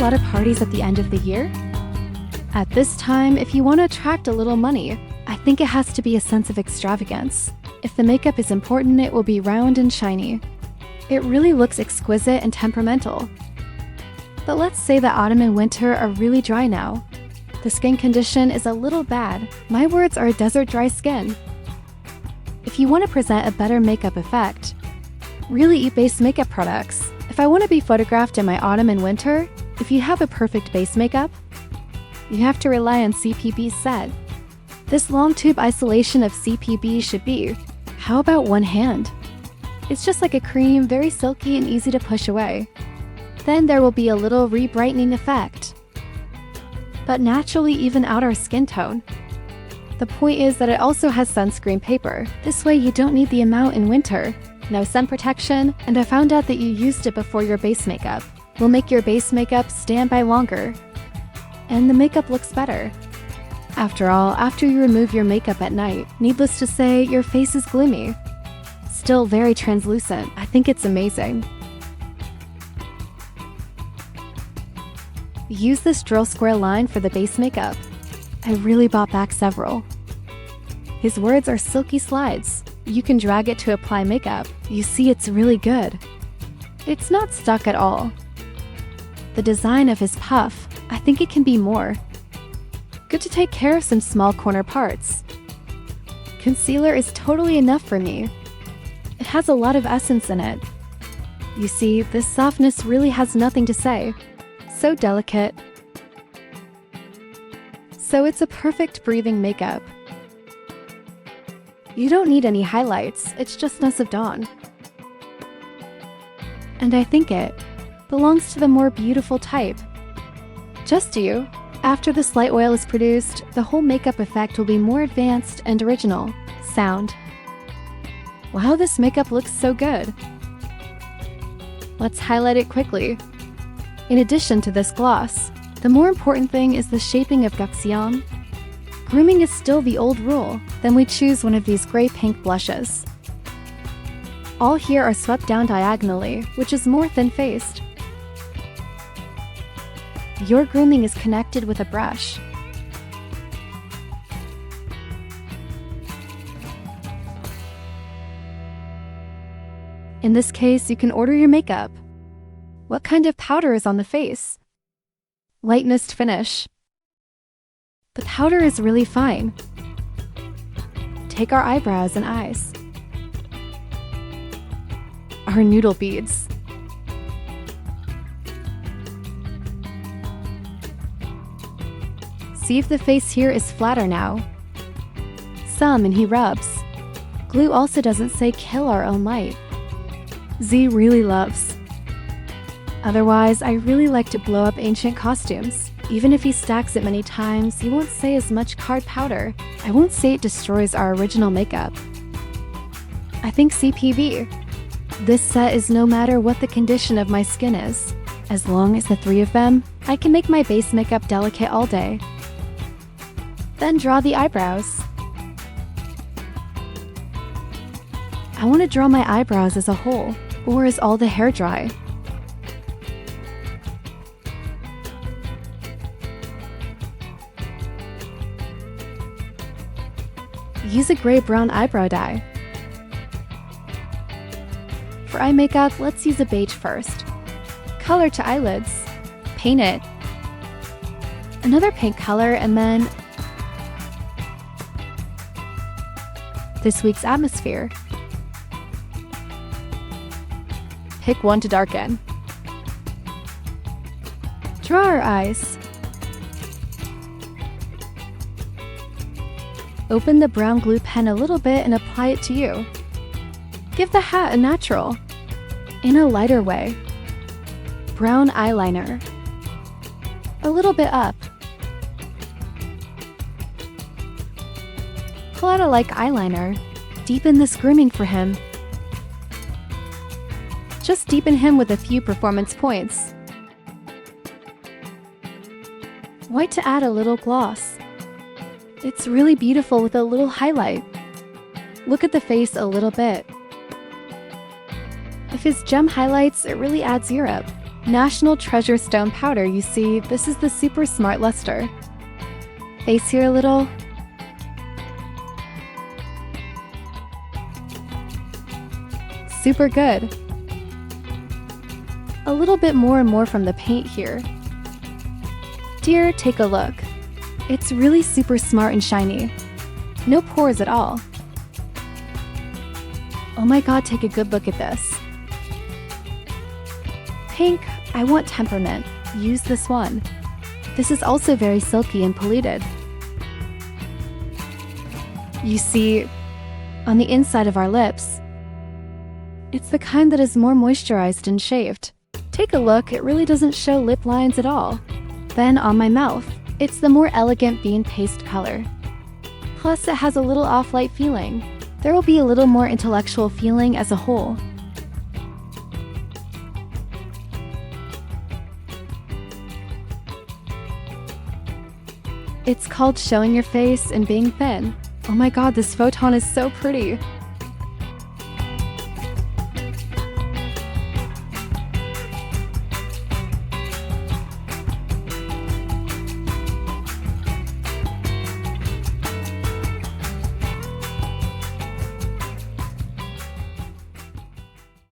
lot of parties at the end of the year? At this time, if you want to attract a little money, I think it has to be a sense of extravagance. If the makeup is important, it will be round and shiny. It really looks exquisite and temperamental. But let's say that autumn and winter are really dry now. The skin condition is a little bad. My words are desert dry skin. If you want to present a better makeup effect, really eat base makeup products. If I want to be photographed in my autumn and winter, if you have a perfect base makeup, you have to rely on CPB's set. This long tube isolation of CPB should be, how about one hand? It's just like a cream, very silky and easy to push away. Then there will be a little re-brightening effect, but naturally even out our skin tone. The point is that it also has sunscreen paper. This way you don't need the amount in winter. No sun protection, and I found out that you used it before your base makeup. Will make your base makeup stand by longer, and the makeup looks better. After all, after you remove your makeup at night, needless to say, your face is gloomy. Still very translucent. I think it's amazing. Use this drill square line for the base makeup. I really bought back several. His words are silky slides. You can drag it to apply makeup. You see, it's really good. It's not stuck at all. The design of his puff, I think it can be more. Good to take care of some small corner parts. Concealer is totally enough for me. It has a lot of essence in it. You see, this softness really has nothing to say. So delicate. So it's a perfect breathing makeup. You don't need any highlights, it's just Ness of Dawn. And I think it belongs to the more beautiful type. Just you. After this light oil is produced, the whole makeup effect will be more advanced and original. Sound. Wow, this makeup looks so good. Let's highlight it quickly. In addition to this gloss, the more important thing is the shaping of Gaxion. Grooming is still the old rule. Then we choose one of these gray-pink blushes. All here are swept down diagonally, which is more thin-faced. Your grooming is connected with a brush. In this case, you can order your makeup. What kind of powder is on the face? Lightness finish. The powder is really fine. Take our eyebrows and eyes. Our noodle beads. See if the face here is flatter now. Some and he rubs. Glue also doesn't say kill our own light. Z really loves. Otherwise, I really like to blow up ancient costumes. Even if he stacks it many times, he won't say as much card powder. I won't say it destroys our original makeup. I think CPB. This set is no matter what the condition of my skin is. As long as the three of them, I can make my base makeup delicate all day. Then draw the eyebrows. I want to draw my eyebrows as a whole, or is all the hair dry? Use a gray-brown eyebrow dye. For eye makeup, let's use a beige first. Color to eyelids. Paint it. Another pink color, and then this week's atmosphere. Pick one to darken. Draw our eyes. Open the brown glue pen a little bit and apply it to you. Give the hat a natural, in a lighter way. Brown eyeliner. A little bit up. Pull out a like eyeliner. Deepen this grooming for him. Just deepen him with a few performance points. White to add a little gloss. It's really beautiful with a little highlight. Look at the face a little bit. If his gem highlights, it really adds Europe. National Treasure Stone Powder, you see, this is the super smart luster. Face here a little. Super good. A little bit more and more from the paint here. Dear, take a look. It's really super smart and shiny. No pores at all. Oh my god, take a good look at this. Pink, I want temperament. Use this one. This is also very silky and polluted. You see, on the inside of our lips, it's the kind that is more moisturized and shaved. Take a look, it really doesn't show lip lines at all. Then on my mouth, it's the more elegant bean paste color. Plus, it has a little off-light feeling. There will be a little more intellectual feeling as a whole. It's called showing your face and being thin. Oh my god, this photon is so pretty.